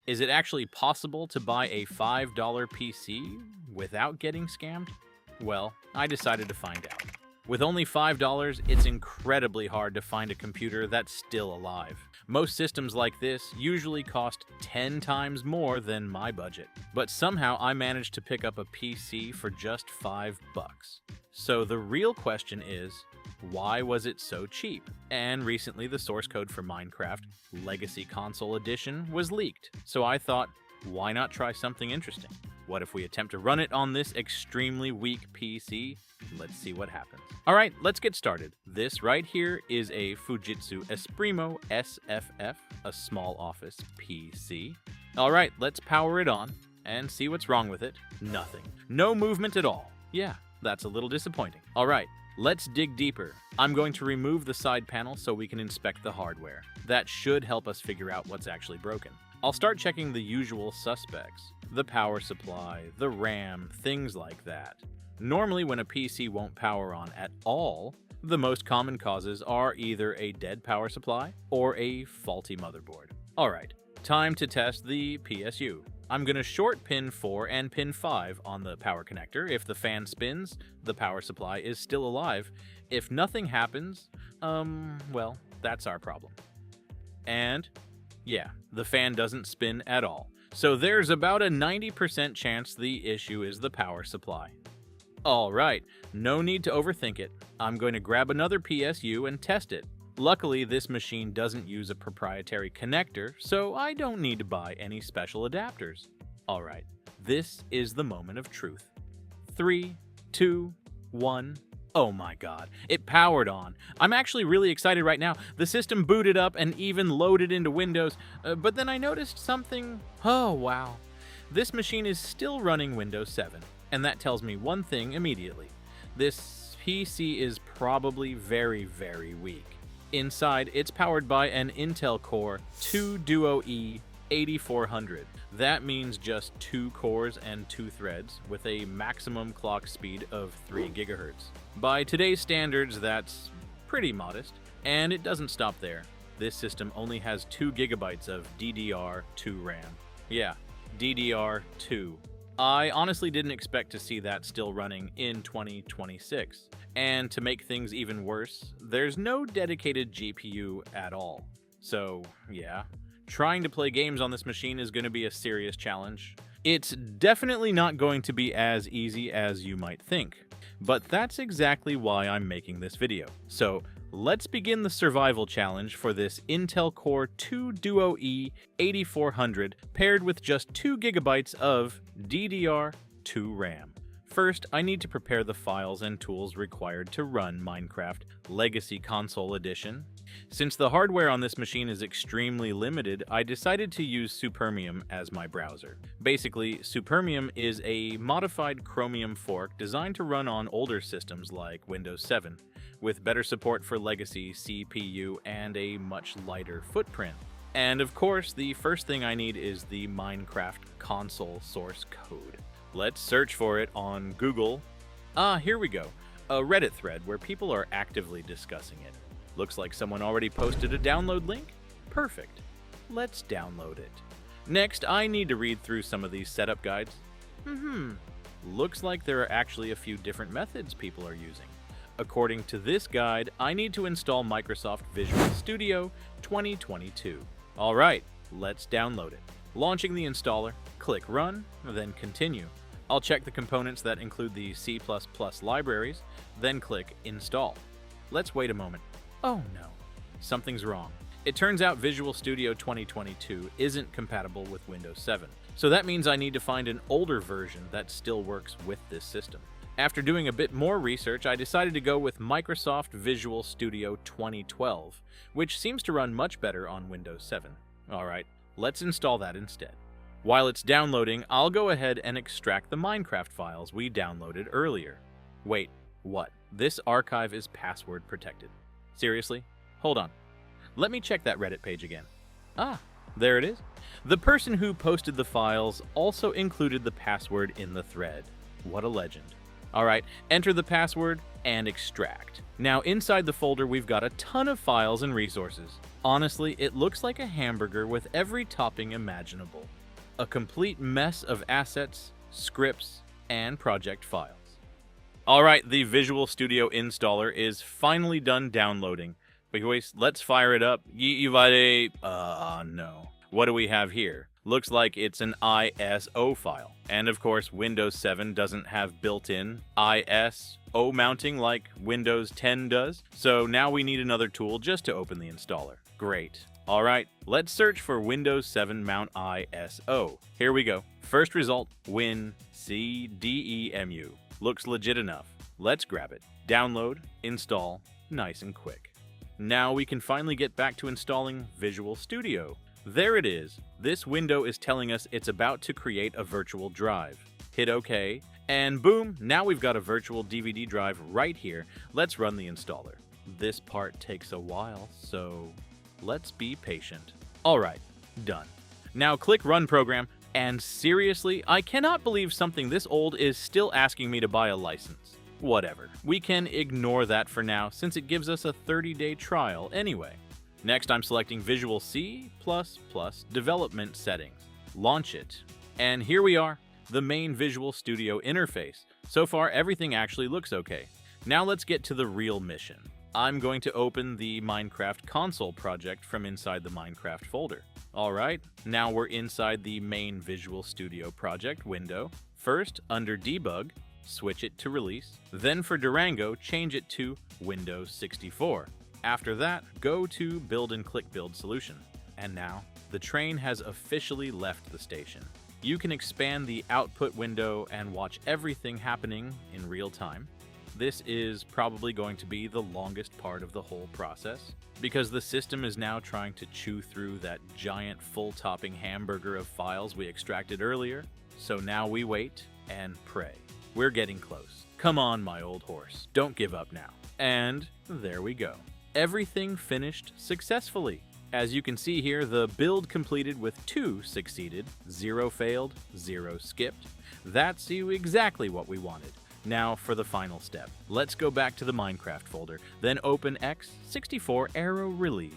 Is it actually possible to buy a $5 PC without getting scammed? Well, I decided to find out. With only $5, it's incredibly hard to find a computer that's still alive. Most systems like this usually cost 10 times more than my budget, but somehow I managed to pick up a PC for just $5. So the real question is, why was it so cheap? And recently the source code for Minecraft Legacy Console Edition was leaked, so I thought, why not try something interesting? What if we attempt to run it on this extremely weak PC? Let's see what happens. Alright, let's get started. This right here is a Fujitsu Esprimo SFF, a small office PC. Alright, let's power it on and see what's wrong with it. Nothing. No movement at all. Yeah, that's a little disappointing. Alright, let's dig deeper. I'm going to remove the side panel so we can inspect the hardware. That should help us figure out what's actually broken. I'll start checking the usual suspects. The power supply, the RAM, things like that. Normally when a PC won't power on at all, the most common causes are either a dead power supply or a faulty motherboard. Alright, time to test the PSU. I'm going to short pin 4 and pin 5 on the power connector. If the fan spins, the power supply is still alive. If nothing happens, well, that's our problem. And yeah, the fan doesn't spin at all. So there's about a 90% chance the issue is the power supply. Alright, no need to overthink it. I'm going to grab another PSU and test it. Luckily, this machine doesn't use a proprietary connector, so I don't need to buy any special adapters. Alright, this is the moment of truth. 3, 2, 1... Oh my god, it powered on. I'm actually really excited right now. The system booted up and even loaded into Windows, but then I noticed something. Oh wow. This machine is still running Windows 7, and that tells me one thing immediately. This PC is probably very, very weak. Inside, it's powered by an Intel Core 2 Duo E 8400. That means just 2 cores and 2 threads with a maximum clock speed of 3 GHz. By today's standards, that's pretty modest. And it doesn't stop there. This system only has 2 GB of DDR2 RAM. Yeah, DDR2. I honestly didn't expect to see that still running in 2026. And to make things even worse, there's no dedicated GPU at all. So, yeah. Trying to play games on this machine is going to be a serious challenge. It's definitely not going to be as easy as you might think, but that's exactly why I'm making this video. So let's begin the survival challenge for this Intel Core 2 Duo E 8400 paired with just 2 GB of DDR2 RAM. First, I need to prepare the files and tools required to run Minecraft Legacy Console Edition. Since the hardware on this machine is extremely limited, I decided to use Supermium as my browser. Basically, Supermium is a modified Chromium fork designed to run on older systems like Windows 7, with better support for legacy CPU and a much lighter footprint. And of course, the first thing I need is the Minecraft console source code. Let's search for it on Google. Here we go. A Reddit thread where people are actively discussing it. Looks like someone already posted a download link. Perfect. Let's download it. Next, I need to read through some of these setup guides. Looks like there are actually a few different methods people are using. According to this guide, I need to install Microsoft Visual Studio 2022. Alright, let's download it. Launching the installer, click Run, then Continue. I'll check the components that include the C++ libraries, then click Install. Let's wait a moment. Oh no, something's wrong. It turns out Visual Studio 2022 isn't compatible with Windows 7, so that means I need to find an older version that still works with this system. After doing a bit more research, I decided to go with Microsoft Visual Studio 2012, which seems to run much better on Windows 7. Alright, let's install that instead. While it's downloading, I'll go ahead and extract the Minecraft files we downloaded earlier. Wait, what? This archive is password protected. Seriously? Hold on. Let me check that Reddit page again. There it is. The person who posted the files also included the password in the thread. What a legend. Alright, enter the password and extract. Now inside the folder we've got a ton of files and resources. Honestly, it looks like a hamburger with every topping imaginable. A complete mess of assets, scripts, and project files. Alright, the Visual Studio installer is finally done downloading. Boys, let's fire it up. No. What do we have here? Looks like it's an ISO file. And of course, Windows 7 doesn't have built-in ISO mounting like Windows 10 does. So now we need another tool just to open the installer. Great. Alright, let's search for Windows 7 Mount ISO. Here we go. First result, WinCDEMU. Looks legit enough. Let's grab it. Download, install, nice and quick. Now we can finally get back to installing Visual Studio. There it is. This window is telling us it's about to create a virtual drive. Hit OK, and boom, now we've got a virtual DVD drive right here. Let's run the installer. This part takes a while, so let's be patient. Alright, done. Now click Run Program, and seriously, I cannot believe something this old is still asking me to buy a license. Whatever. We can ignore that for now, since it gives us a 30-day trial anyway. Next, I'm selecting Visual C++ Development Settings. Launch it. And here we are, the main Visual Studio interface. So far, everything actually looks okay. Now let's get to the real mission. I'm going to open the Minecraft console project from inside the Minecraft folder. Alright, now we're inside the main Visual Studio project window. First, under Debug, switch it to Release. Then for Durango, change it to Windows 64. After that, go to Build and click Build Solution. And now, the train has officially left the station. You can expand the output window and watch everything happening in real time. This is probably going to be the longest part of the whole process, because the system is now trying to chew through that giant full-topping hamburger of files we extracted earlier. So now we wait and pray. We're getting close. Come on, my old horse. Don't give up now. And there we go. Everything finished successfully. As you can see here, the build completed with 2 succeeded, 0 failed, 0 skipped. That's exactly what we wanted. Now for the final step. Let's go back to the Minecraft folder, then open x64 Aero Release.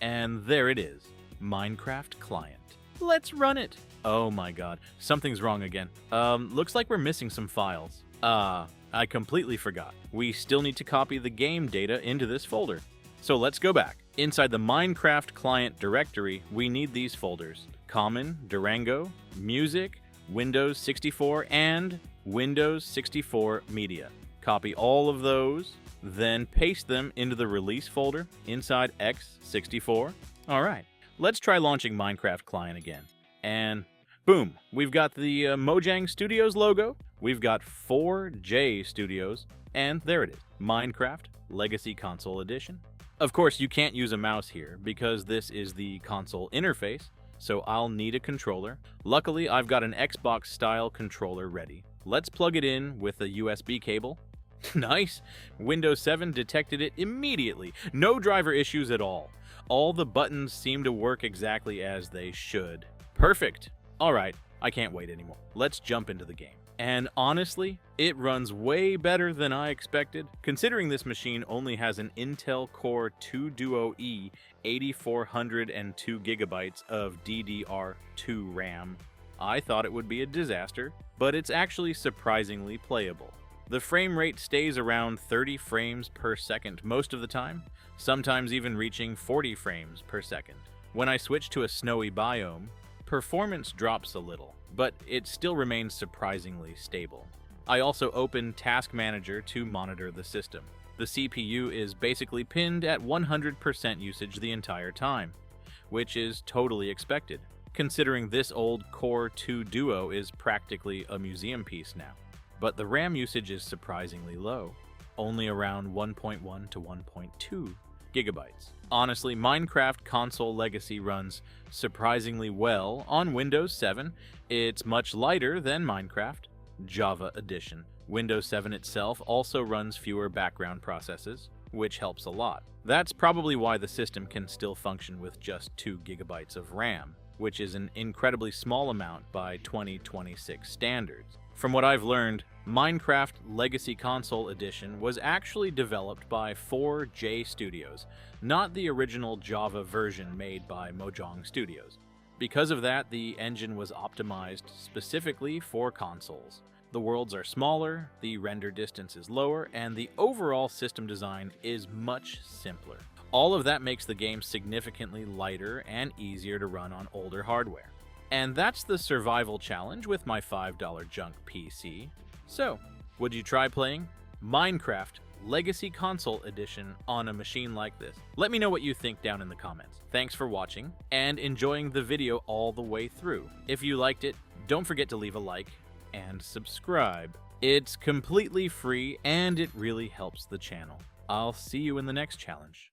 And there it is, Minecraft Client. Let's run it. Oh my god, something's wrong again. Looks like we're missing some files. I completely forgot. We still need to copy the game data into this folder. So let's go back. Inside the Minecraft client directory, we need these folders: Common, Durango, Music, Windows 64, and Windows 64 Media. Copy all of those, then paste them into the release folder inside x64. Alright, let's try launching Minecraft client again. And boom, we've got the Mojang Studios logo, we've got 4J Studios, and there it is, Minecraft Legacy Console Edition. Of course, you can't use a mouse here because this is the console interface, so I'll need a controller. Luckily, I've got an Xbox-style controller ready. Let's plug it in with a USB cable. Nice! Windows 7 detected it immediately. No driver issues at all. All the buttons seem to work exactly as they should. Perfect! Alright, I can't wait anymore. Let's jump into the game. And honestly, it runs way better than I expected. Considering this machine only has an Intel Core 2 Duo-E 8402 gigabytes of DDR2 RAM, I thought it would be a disaster, but it's actually surprisingly playable. The frame rate stays around 30 frames per second most of the time, sometimes even reaching 40 frames per second. When I switch to a snowy biome, performance drops a little, but it still remains surprisingly stable. I also open Task Manager to monitor the system. The CPU is basically pinned at 100% usage the entire time, which is totally expected, considering this old Core 2 Duo is practically a museum piece now. But the RAM usage is surprisingly low, only around 1.1 to 1.2 gigabytes. Honestly, Minecraft Console Legacy runs surprisingly well on Windows 7. It's much lighter than Minecraft, Java Edition. Windows 7 itself also runs fewer background processes, which helps a lot. That's probably why the system can still function with just 2 gigabytes of RAM, which is an incredibly small amount by 2026 standards. From what I've learned, Minecraft Legacy Console Edition was actually developed by 4J Studios, not the original Java version made by Mojang Studios. Because of that, the engine was optimized specifically for consoles. The worlds are smaller, the render distance is lower, and the overall system design is much simpler. All of that makes the game significantly lighter and easier to run on older hardware. And that's the survival challenge with my $5 junk PC. So, would you try playing Minecraft Legacy Console Edition on a machine like this? Let me know what you think down in the comments. Thanks for watching and enjoying the video all the way through. If you liked it, don't forget to leave a like and subscribe. It's completely free and it really helps the channel. I'll see you in the next challenge.